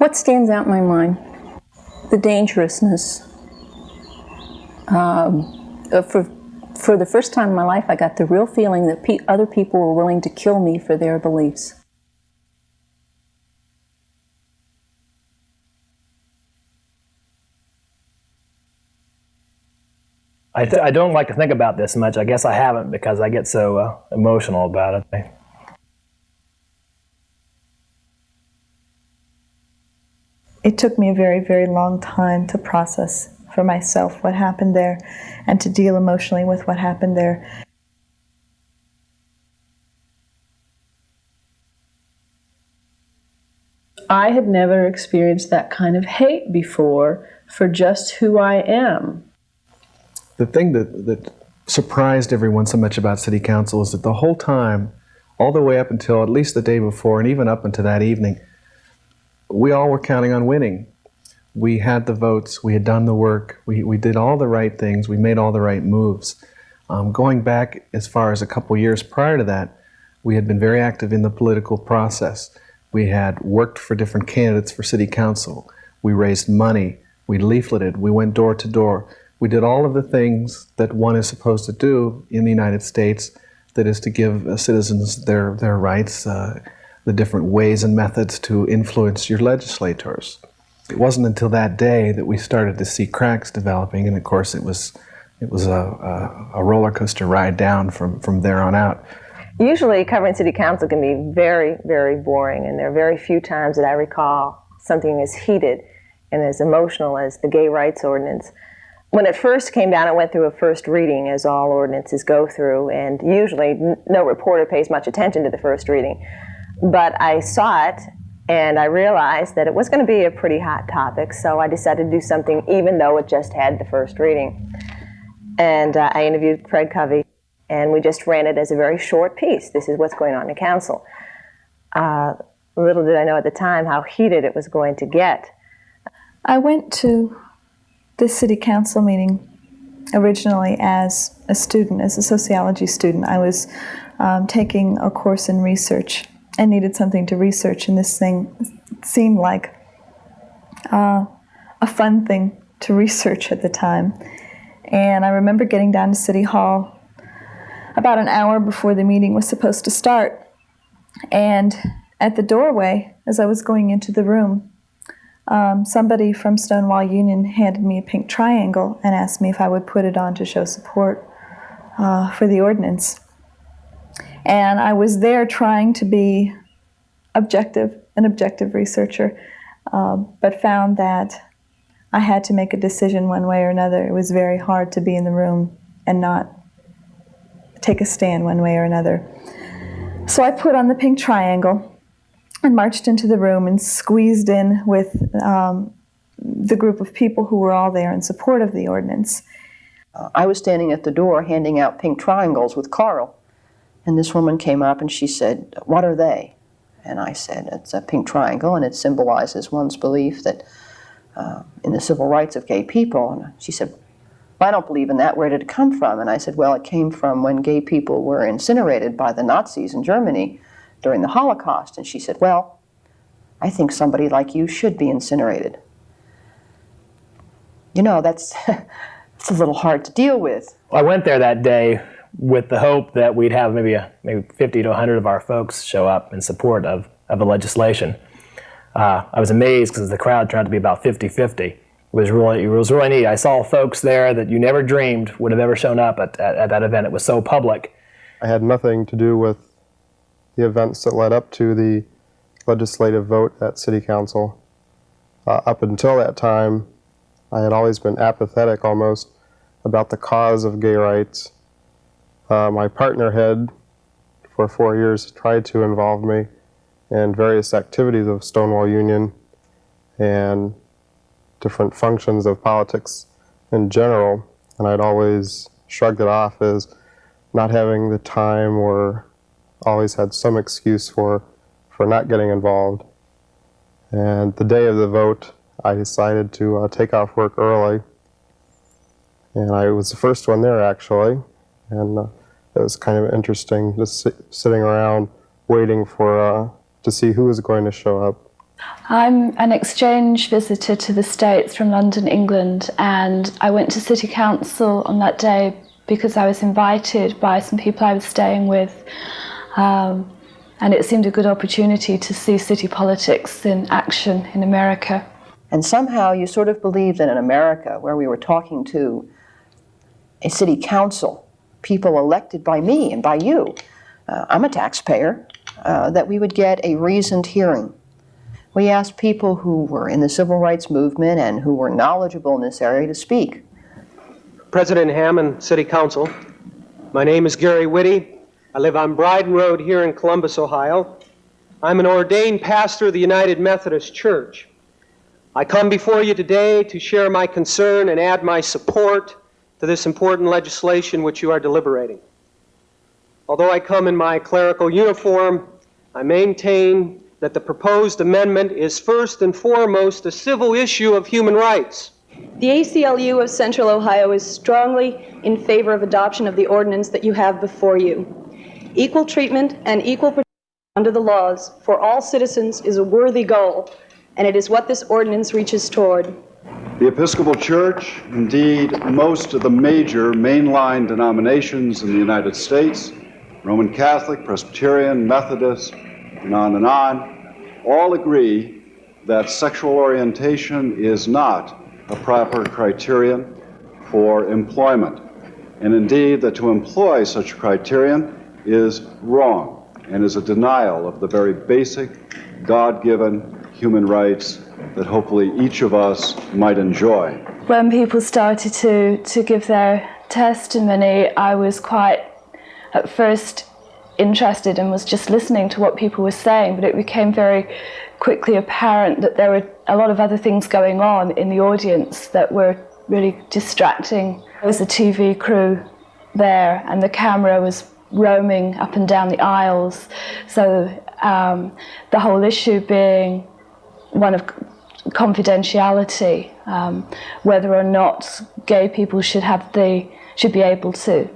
What stands out in my mind? The dangerousness. For the first time in my life, I got the real feeling that other people were willing to kill me for their beliefs. I don't like to think about this much. I guess I haven't because I get so emotional about it. It took me a very, very long time to process for myself what happened there and to deal emotionally with what happened there. I had never experienced that kind of hate before for just who I am. The thing that surprised everyone so much about City Council is that the whole time, all the way up until at least the day before and even up until that evening, we all were counting on winning. We had the votes, we had done the work, we did all the right things, we made all the right moves. Going back as far as a couple years prior to that, we had been very active in the political process. We had worked for different candidates for City Council. We raised money, we leafleted, we went door to door. We did all of the things that one is supposed to do in the United States, that is to give citizens their rights, the different ways and methods to influence your legislators. It wasn't until that day that we started to see cracks developing, and of course it was a roller coaster ride down from there on out. Usually covering City Council can be very, very boring, and there are very few times that I recall something as heated and as emotional as the gay rights ordinance. When it first came down, it went through a first reading, as all ordinances go through, and usually no reporter pays much attention to the first reading. But I saw it, and I realized that it was going to be a pretty hot topic, so I decided to do something even though it just had the first reading. And I interviewed Craig Covey, and we just ran it as a very short piece. This is what's going on in council. Little did I know at the time how heated it was going to get. I went to this City Council meeting originally as a student, as a sociology student. I was taking a course in research and needed something to research, and this thing seemed like a fun thing to research at the time. And I remember getting down to City Hall about an hour before the meeting was supposed to start, and at the doorway, as I was going into the room, somebody from Stonewall Union handed me a pink triangle and asked me if I would put it on to show support for the ordinance. And I was there trying to be an objective researcher, but found that I had to make a decision one way or another. It was very hard to be in the room and not take a stand one way or another. So I put on the pink triangle and marched into the room and squeezed in with the group of people who were all there in support of the ordinance. I was standing at the door handing out pink triangles with Carl. And this woman came up and she said, "What are they?" And I said, "It's a pink triangle, and it symbolizes one's belief that in the civil rights of gay people." And she said, "Well, I don't believe in that. Where did it come from?" And I said, "Well, it came from when gay people were incinerated by the Nazis in Germany during the Holocaust." And she said, "Well, I think somebody like you should be incinerated." You know, that's it's a little hard to deal with. I went there that day with the hope that we'd have maybe 50 to 100 of our folks show up in support of the legislation. I was amazed because the crowd turned out to be about 50-50. It was really neat. I saw folks there that you never dreamed would have ever shown up at that event. It was so public. I had nothing to do with the events that led up to the legislative vote at City Council. Up until that time, I had always been apathetic almost about the cause of gay rights. My partner had, for 4 years, tried to involve me in various activities of Stonewall Union and different functions of politics in general, and I'd always shrugged it off as not having the time or always had some excuse for not getting involved. And the day of the vote, I decided to take off work early, and I was the first one there actually, and it was kind of interesting just sitting around waiting for to see who was going to show up. I'm an exchange visitor to the States from London, England, and I went to City Council on that day because I was invited by some people I was staying with, and it seemed a good opportunity to see city politics in action in America. And somehow you sort of believed that in America, where we were talking to a city council, people elected by me and by you, I'm a taxpayer, that we would get a reasoned hearing. We asked people who were in the civil rights movement and who were knowledgeable in this area to speak. President Hammond, City Council. My name is Gary Whitty. I live on Bryden Road here in Columbus, Ohio. I'm an ordained pastor of the United Methodist Church. I come before you today to share my concern and add my support to this important legislation which you are deliberating. Although I come in my clerical uniform, I maintain that the proposed amendment is first and foremost a civil issue of human rights. The ACLU of Central Ohio is strongly in favor of adoption of the ordinance that you have before you. Equal treatment and equal protection under the laws for all citizens is a worthy goal, and it is what this ordinance reaches toward. The Episcopal Church, indeed most of the major mainline denominations in the United States, Roman Catholic, Presbyterian, Methodist, and on, all agree that sexual orientation is not a proper criterion for employment, and indeed that to employ such a criterion is wrong and is a denial of the very basic God-given human rights that hopefully each of us might enjoy. When people started to give their testimony, I was quite, at first, interested and was just listening to what people were saying, but it became very quickly apparent that there were a lot of other things going on in the audience that were really distracting. There was a TV crew there and the camera was roaming up and down the aisles, so the whole issue being one of confidentiality, whether or not gay people should be able to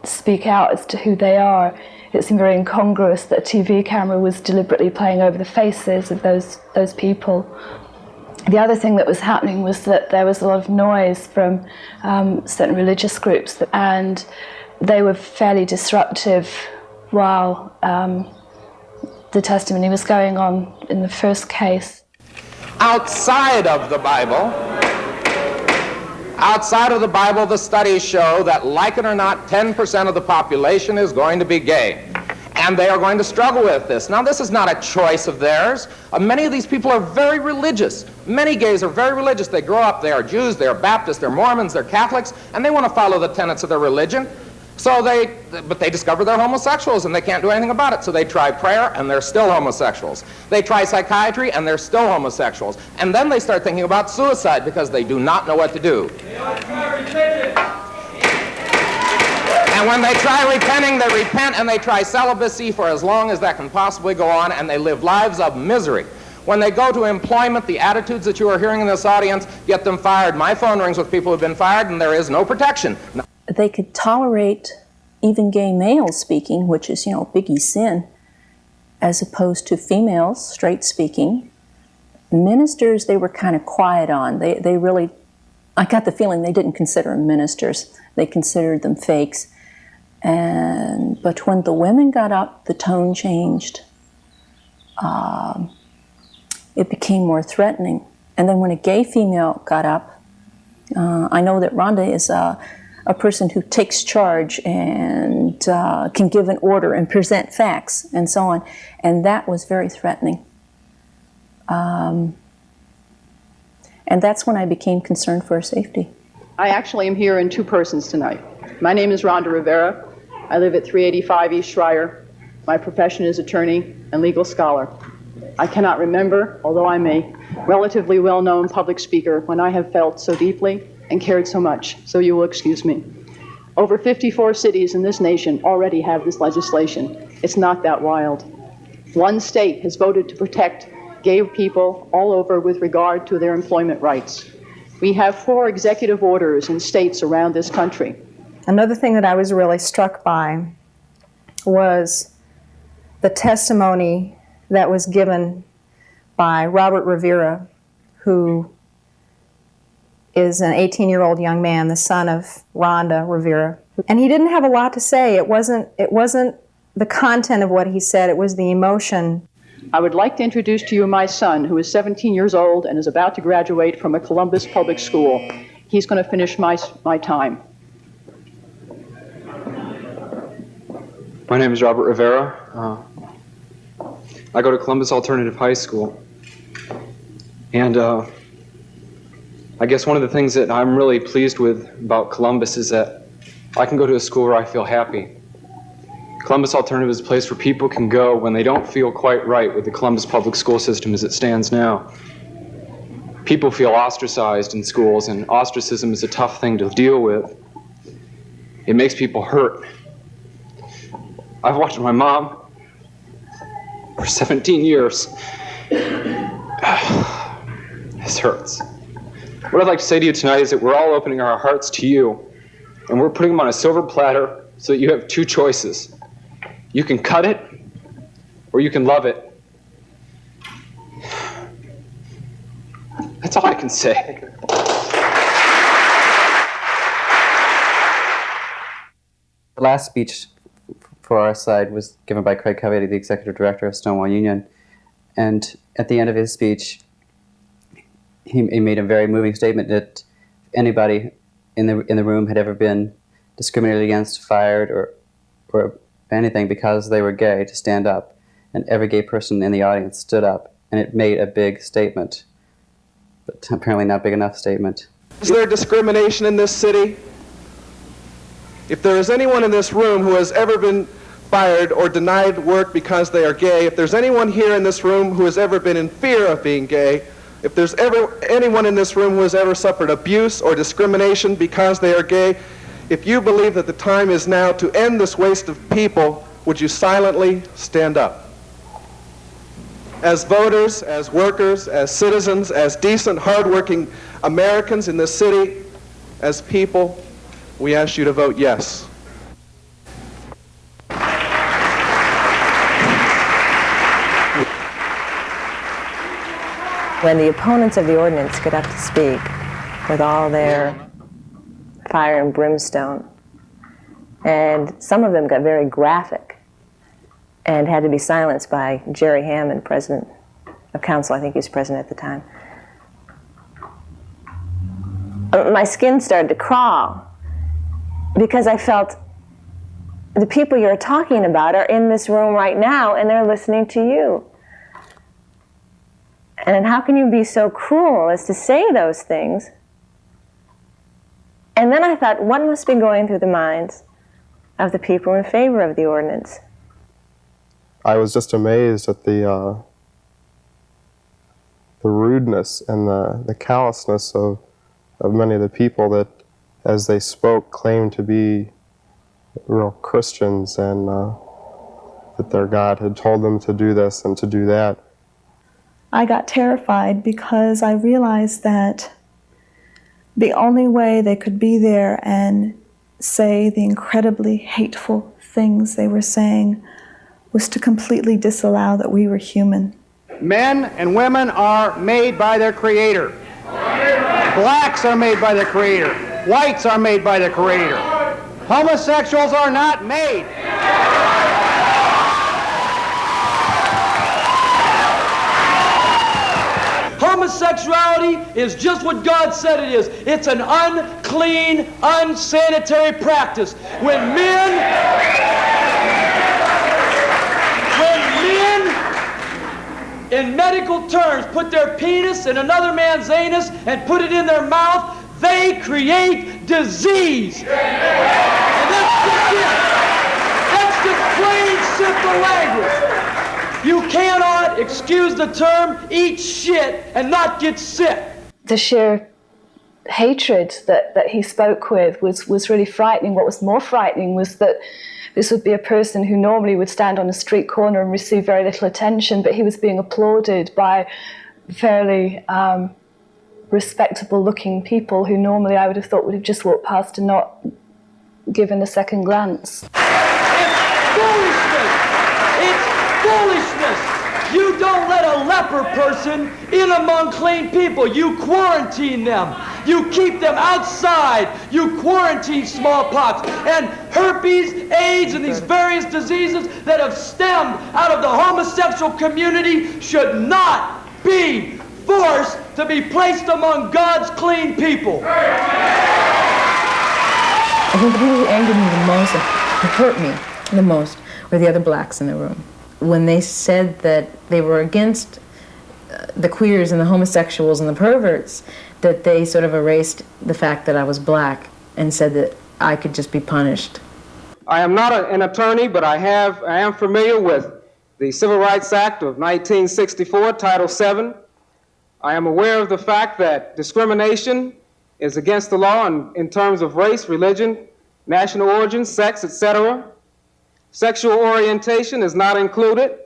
speak out as to who they are. It seemed very incongruous that a TV camera was deliberately playing over the faces of those people. The other thing that was happening was that there was a lot of noise from certain religious groups, and they were fairly disruptive while the testimony was going on in the first case. Outside of the Bible, the studies show that, like it or not, 10% of the population is going to be gay. And they are going to struggle with this. Now, this is not a choice of theirs. Many of these people are very religious. Many gays are very religious. They grow up, they are Jews, they are Baptists, they're Mormons, they're Catholics, and they want to follow the tenets of their religion. But they discover they're homosexuals and they can't do anything about it. So they try prayer and they're still homosexuals. They try psychiatry and they're still homosexuals. And then they start thinking about suicide because they do not know what to do. And when they try repenting, they repent and they try celibacy for as long as that can possibly go on, and they live lives of misery. When they go to employment, the attitudes that you are hearing in this audience get them fired. My phone rings with people who have been fired and there is no protection. They could tolerate even gay males speaking, which is, Biggie sin, as opposed to females, straight speaking. Ministers, they were kind of quiet on. They really, I got the feeling they didn't consider them ministers. They considered them fakes. But when the women got up, the tone changed. It became more threatening. And then when a gay female got up, I know that Rhonda is a person who takes charge and can give an order and present facts and so on. And that was very threatening. And that's when I became concerned for her safety. I actually am here in two persons tonight. My name is Rhonda Rivera. I live at 385 East Schreier. My profession is attorney and legal scholar. I cannot remember, although I'm a relatively well-known public speaker, when I have felt so deeply and cared so much, so you will excuse me. Over 54 cities in this nation already have this legislation. It's not that wild. One state has voted to protect gay people all over with regard to their employment rights. We have 4 executive orders in states around this country. Another thing that I was really struck by was the testimony that was given by Robert Rivera, who is an 18-year-old young man, the son of Rhonda Rivera. And he didn't have a lot to say. It wasn't the content of what he said, it was the emotion. I would like to introduce to you my son, who is 17 years old and is about to graduate from a Columbus public school. He's going to finish my time. My name is Robert Rivera. I go to Columbus Alternative High School. And I guess one of the things that I'm really pleased with about Columbus is that I can go to a school where I feel happy. Columbus Alternative is a place where people can go when they don't feel quite right with the Columbus public school system as it stands now. People feel ostracized in schools, and ostracism is a tough thing to deal with. It makes people hurt. I've watched my mom for 17 years. This hurts. What I'd like to say to you tonight is that we're all opening our hearts to you, and we're putting them on a silver platter so that you have two choices. You can cut it, or you can love it. That's all I can say. The last speech for our side was given by Craig Covey, the executive director of Stonewall Union. And at the end of his speech, he made a very moving statement that anybody in the room had ever been discriminated against, fired, or anything because they were gay, to stand up. And every gay person in the audience stood up, and it made a big statement, but apparently not big enough statement. Is there discrimination in this city? If there is anyone in this room who has ever been fired or denied work because they are gay, if there's anyone here in this room who has ever been in fear of being gay, if there's ever anyone in this room who has ever suffered abuse or discrimination because they are gay, if you believe that the time is now to end this waste of people, would you silently stand up? As voters, as workers, as citizens, as decent, hardworking Americans in this city, as people, we ask you to vote yes. When the opponents of the ordinance get up to speak with all their fire and brimstone, and some of them got very graphic and had to be silenced by Jerry Hammond, president of council. I think he was president at the time. My skin started to crawl because I felt the people you're talking about are in this room right now and they're listening to you. And how can you be so cruel as to say those things? And then I thought, what must be going through the minds of the people in favor of the ordinance? I was just amazed at the rudeness and the callousness of many of the people that, as they spoke, claimed to be real Christians, and that their God had told them to do this and to do that. I got terrified because I realized that the only way they could be there and say the incredibly hateful things they were saying was to completely disallow that we were human. Men and women are made by their Creator. Blacks are made by their Creator. Whites are made by their Creator. Homosexuals are not made. Homosexuality is just what God said it is. It's an unclean, unsanitary practice. When men, in medical terms, put their penis in another man's anus and put it in their mouth, they create disease. And that's just it. That's just plain, simple language. You cannot, excuse the term, eat shit and not get sick. The sheer hatred that he spoke with was really frightening. What was more frightening was that this would be a person who normally would stand on a street corner and receive very little attention, but he was being applauded by fairly respectable-looking people who normally I would have thought would have just walked past and not given a second glance. It's foolishness! It's foolishness! You don't let a leper person in among clean people. You quarantine them. You keep them outside. You quarantine smallpox and herpes, AIDS, and these various diseases that have stemmed out of the homosexual community should not be forced to be placed among God's clean people. I think the people who angered me the most, who hurt me the most, were the other blacks in the room. When they said that they were against the queers and the homosexuals and the perverts, that they sort of erased the fact that I was black and said that I could just be punished. I am not an attorney, but I am familiar with the Civil Rights Act of 1964, Title VII. I am aware of the fact that discrimination is against the law in terms of race, religion, national origin, sex, etc. Sexual orientation is not included.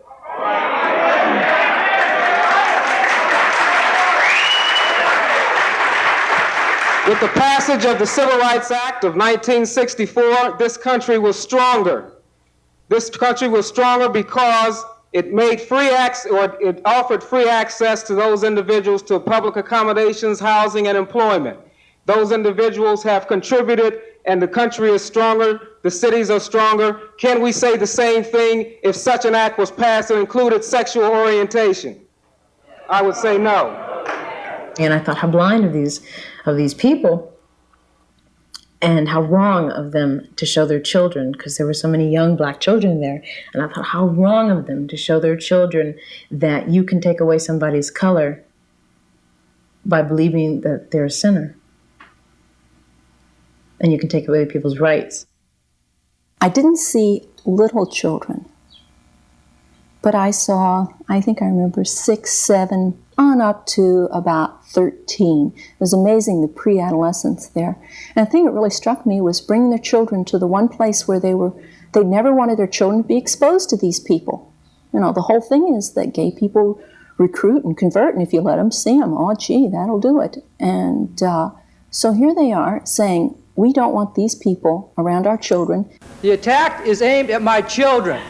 With the passage of the Civil Rights Act of 1964, this country was stronger. This country was stronger because it made it offered free access to those individuals to public accommodations, housing, and employment. Those individuals have contributed, and the country is stronger, the cities are stronger. Can we say the same thing if such an act was passed and included sexual orientation? I would say no. And I thought how blind of these people, and how wrong of them to show their children, because there were so many young black children there, and I thought how wrong of them to show their children that you can take away somebody's color by believing that they're a sinner. And you can take away people's rights. I didn't see little children, but I saw, I think I remember 6, 7, on up to about 13. It was amazing, the pre-adolescents there. And the thing that really struck me was bringing their children to the one place where they never wanted their children to be exposed to these people. You know, the whole thing is that gay people recruit and convert, and if you let them see them, oh gee, that'll do it. And so here they are saying, we don't want these people around our children. The attack is aimed at my children.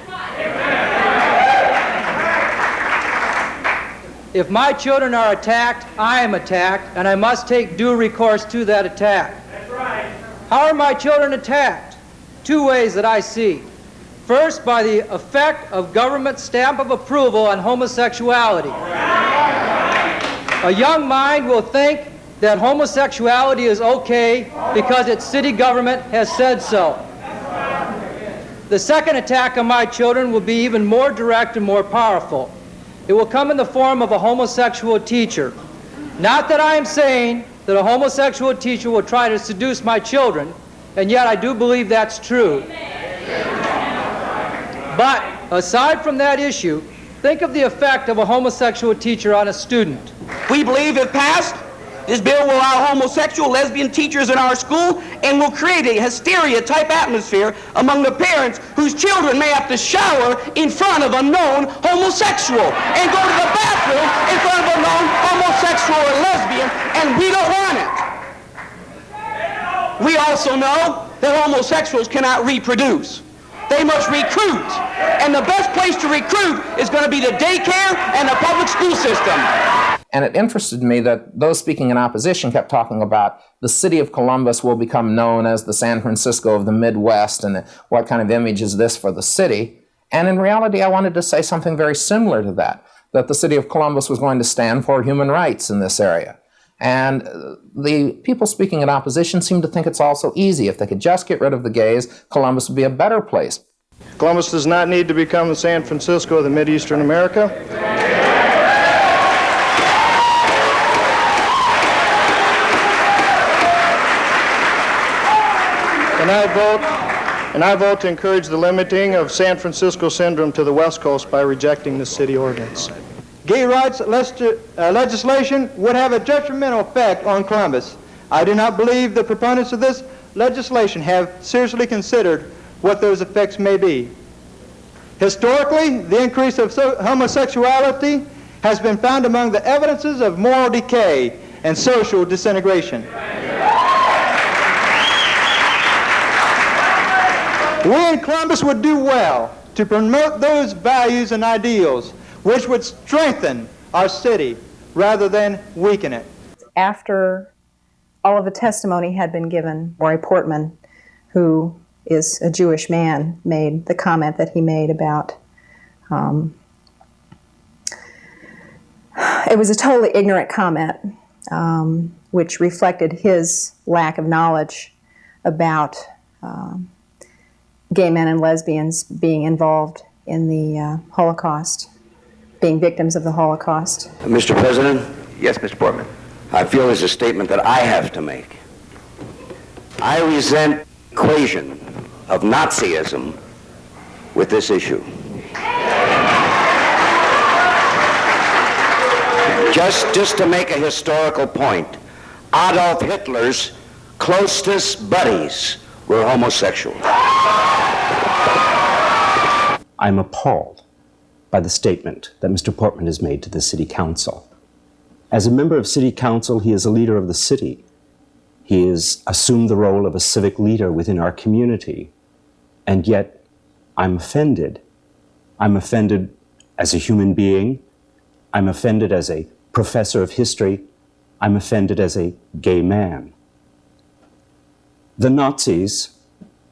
If my children are attacked, I am attacked, and I must take due recourse to that attack. That's right. How are my children attacked? 2 ways that I see. First, by the effect of government stamp of approval on homosexuality. A young mind will think that homosexuality is okay because its city government has said so. The second attack on my children will be even more direct and more powerful. It will come in the form of a homosexual teacher. Not that I am saying that a homosexual teacher will try to seduce my children, and yet I do believe that's true. But aside from that issue, think of the effect of a homosexual teacher on a student. We believe if passed, this bill will allow homosexual, lesbian teachers in our school and will create a hysteria-type atmosphere among the parents whose children may have to shower in front of a known homosexual and go to the bathroom in front of a known homosexual or lesbian, and we don't want it. We also know that homosexuals cannot reproduce. They must recruit, and the best place to recruit is going to be the daycare and the public school system. And it interested me that those speaking in opposition kept talking about the city of Columbus will become known as the San Francisco of the Midwest, and what kind of image is this for the city? And in reality, I wanted to say something very similar to that the city of Columbus was going to stand for human rights in this area. And the people speaking in opposition seem to think it's all so easy. If they could just get rid of the gays, Columbus would be a better place. Columbus does not need to become the San Francisco of the Mideastern America. And I vote to encourage the limiting of San Francisco syndrome to the West Coast by rejecting this city ordinance. Gay rights legislation would have a detrimental effect on Columbus. I do not believe the proponents of this legislation have seriously considered what those effects may be. Historically, the increase of homosexuality has been found among the evidences of moral decay and social disintegration. We in Columbus would do well to promote those values and ideals which would strengthen our city rather than weaken it. After all of the testimony had been given, Roy Portman, who is a Jewish man, made the comment that he made about it was a totally ignorant comment, which reflected his lack of knowledge about gay men and lesbians being involved in the Holocaust, being victims of the Holocaust. Mr. President? Yes, Mr. Portman. I feel there's a statement that I have to make. I resent the equation of Nazism with this issue. Just to make a historical point, Adolf Hitler's closest buddies were homosexuals. I'm appalled by the statement that Mr. Portman has made to the City Council. As a member of City Council, he is a leader of the city. He has assumed the role of a civic leader within our community. And yet, I'm offended. I'm offended as a human being. I'm offended as a professor of history. I'm offended as a gay man. The Nazis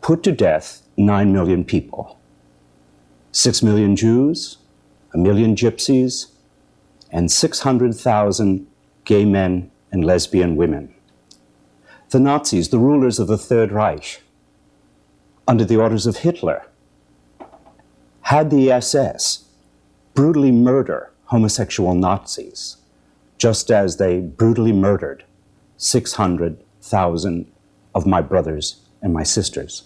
put to death 9 million people. 6 million Jews, 1 million gypsies, and 600,000 gay men and lesbian women. The Nazis, the rulers of the Third Reich, under the orders of Hitler, had the SS brutally murder homosexual Nazis, just as they brutally murdered 600,000 of my brothers and my sisters.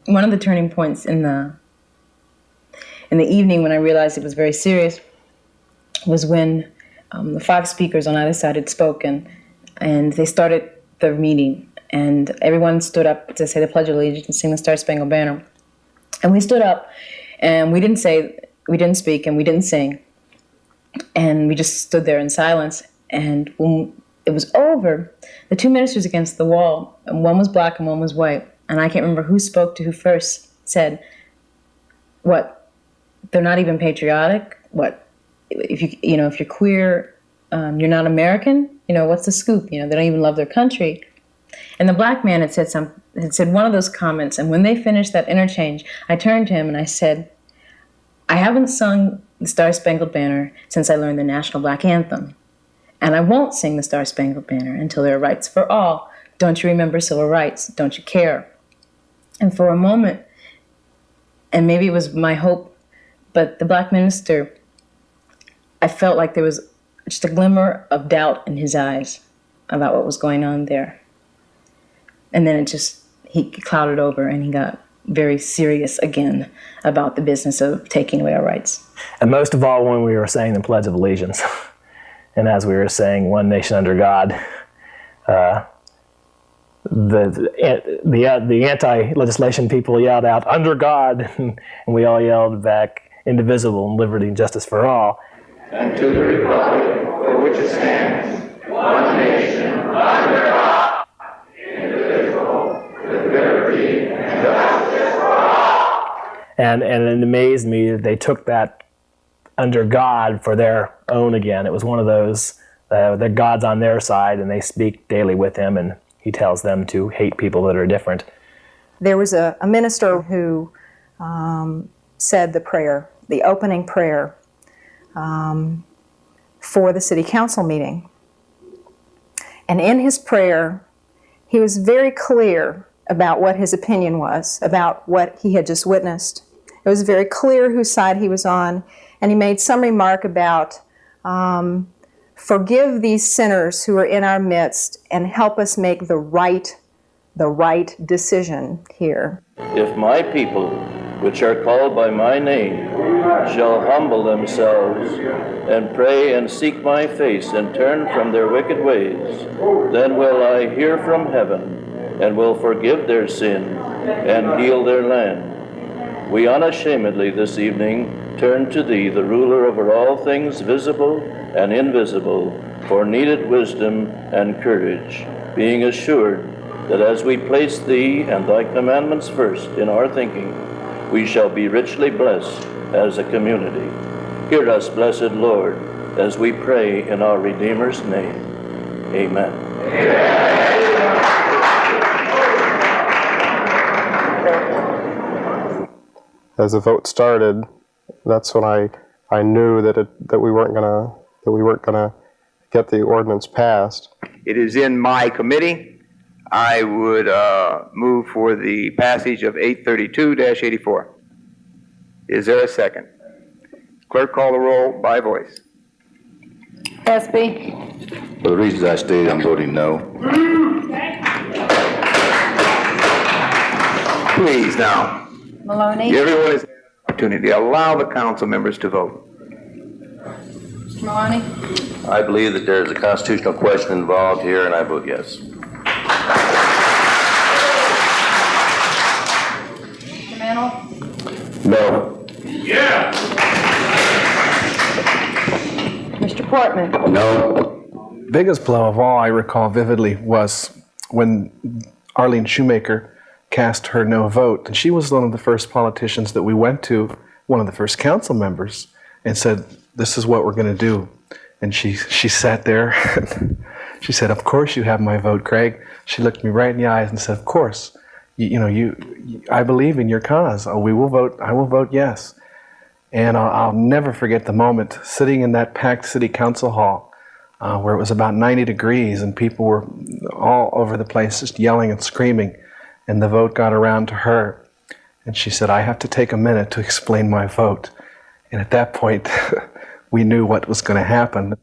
One of the turning points in the evening when I realized it was very serious was when the 5 speakers on either side had spoken, and they started their meeting, and everyone stood up to say the Pledge of Allegiance and sing the Star-Spangled Banner. And we stood up, and we didn't speak, and we didn't sing. And we just stood there in silence. And when it was over, the 2 ministers against the wall, and one was black and one was white, and I can't remember who spoke to who first, said, "What? They're not even patriotic? What? If you're queer, you're not American? What's the scoop? They don't even love their country." And the black man had said one of those comments, and when they finished that interchange, I turned to him and I said, "I haven't sung the Star-Spangled Banner since I learned the National Black Anthem. And I won't sing the Star-Spangled Banner until there are rights for all. Don't you remember civil rights? Don't you care?" And for a moment, and maybe it was my hope, but the black minister, I felt like there was just a glimmer of doubt in his eyes about what was going on there. And then he clouded over and he got very serious again about the business of taking away our rights. And most of all, when we were saying the Pledge of Allegiance, and as we were saying one nation under God, the anti-legislation people yelled out, "Under God," and we all yelled back, "Indivisible, and liberty and justice for all." And to the republic for which it stands, one nation, under God, indivisible, with liberty and justice for all. And it amazed me that they took that under God for their own again. It was one of those, that God's on their side and they speak daily with him and he tells them to hate people that are different. There was a minister who said the prayer, the opening prayer for the city council meeting. And in his prayer, he was very clear about what his opinion was, about what he had just witnessed. It was very clear whose side he was on, and he made some remark about, "Forgive these sinners who are in our midst and help us make the right decision here." "If my people, which are called by my name, shall humble themselves and pray and seek my face and turn from their wicked ways, then will I hear from heaven and will forgive their sin and heal their land. We unashamedly this evening turn to thee, the ruler over all things visible and invisible, for needed wisdom and courage, being assured that as we place thee and thy commandments first in our thinking, we shall be richly blessed as a community. Hear us, blessed Lord, as we pray in our Redeemer's name. Amen. As the vote started, that's when I knew that we weren't gonna get the ordinance passed. It is in my committee. I would move for the passage of 832-84. Is there a second? Clerk, call the roll by voice. Espy. For the reasons I stated, I'm voting no. Please now. Maloney. Everyone has an opportunity. Allow the council members to vote. Mr. Maloney. I believe that there's a constitutional question involved here, and I vote yes. Mr. Mantle. No. Yeah. Mr. Portman. No. Biggest blow of all I recall vividly was when Arlene Shoemaker cast her no vote. And she was one of the first politicians that we went to, one of the first council members, and said, this is what we're going to do. And she sat there. She said, of course you have my vote, Craig. She looked me right in the eyes and said, of course. I believe in your cause. Oh, we will vote. I will vote yes. And I'll never forget the moment sitting in that packed city council hall where it was about 90 degrees and people were all over the place just yelling and screaming. And the vote got around to her. And she said, I have to take a minute to explain my vote. And at that point, we knew what was going to happen.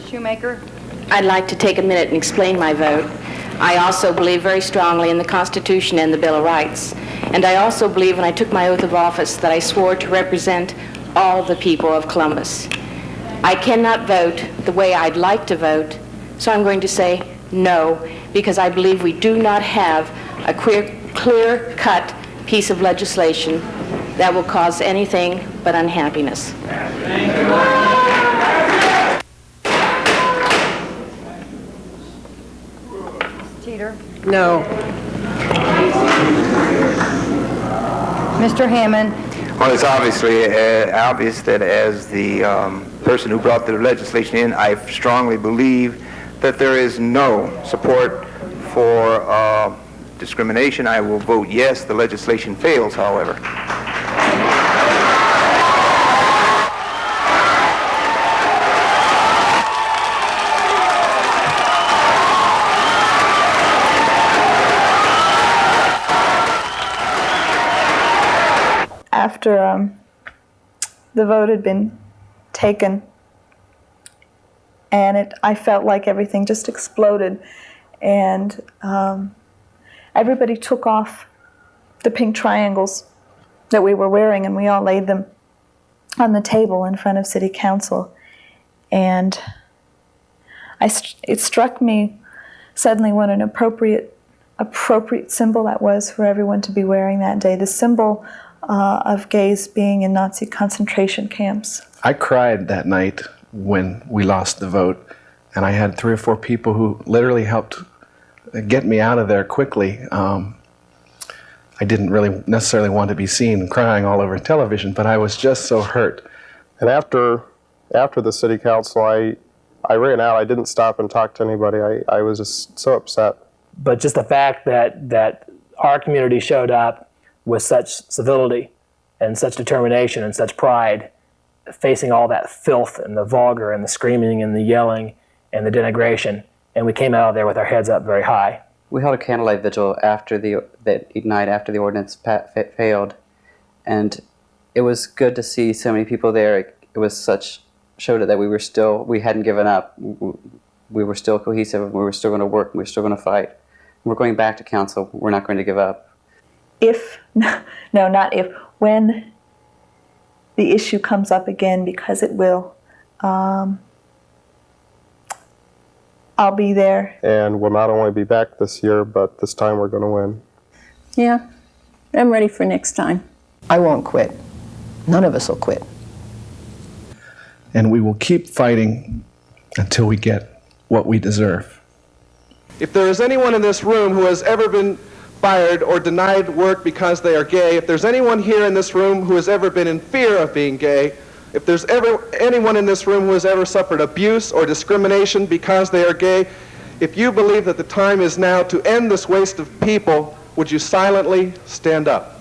Shoemaker. I'd like to take a minute and explain my vote. I also believe very strongly in the Constitution and the Bill of Rights. And I also believe when I took my oath of office that I swore to represent all the people of Columbus. I cannot vote the way I'd like to vote, so I'm going to say no, because I believe we do not have a clear-cut piece of legislation that will cause anything but unhappiness. Teeter. No. Mr. Hammond. Well, it's obviously obvious that as the person who brought the legislation in, I strongly believe that there is no support for discrimination. I will vote yes. The legislation fails, however. After the vote had been taken, and I felt like everything just exploded, and everybody took off the pink triangles that we were wearing, and we all laid them on the table in front of City Council. And it struck me suddenly what an appropriate symbol that was for everyone to be wearing that day, the symbol of gays being in Nazi concentration camps. I cried that night when we lost the vote, and I had 3 or 4 people who literally helped get me out of there quickly. I didn't really necessarily want to be seen crying all over television, but I was just so hurt. And after the city council, I ran out. I didn't stop and talk to anybody. I was just so upset. But just the fact that our community showed up with such civility and such determination and such pride, facing all that filth and the vulgar and the screaming and the yelling and the denigration, and we came out of there with our heads up very high. We held a candlelight vigil that night after the ordinance failed, and it was good to see so many people there. It was showed that we hadn't given up. We were still cohesive, and we were still going to work, and we were still going to fight. We're going back to council. We're not going to give up. When the issue comes up again, because it will, I'll be there. And we'll not only be back this year, but this time we're going to win. Yeah, I'm ready for next time. I won't quit. None of us will quit. And we will keep fighting until we get what we deserve. If there is anyone in this room who has ever been fired or denied work because they are gay, if there's anyone here in this room who has ever been in fear of being gay, If there's anyone in this room who has ever suffered abuse or discrimination because they are gay, if you believe that the time is now to end this waste of people, would you silently stand up?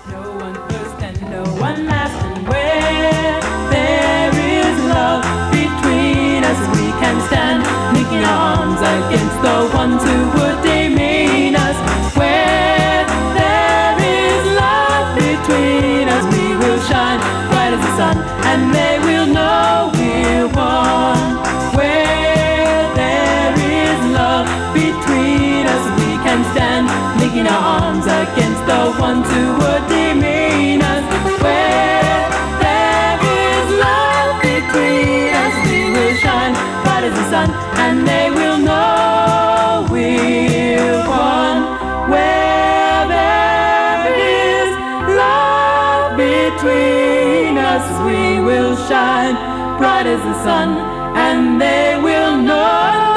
No one first and no one last, and where there is love between us, we can stand, linking our arms against the ones who would demean us. Where there is love between us, we will shine bright as the sun, and they will know we're one. Where there is love between us, we can stand, linking our arms against the ones who would demean us. Where there is love between us, we will shine bright as the sun, and they will know we're one. Where there is love between us, we will shine bright as the sun, and they will know.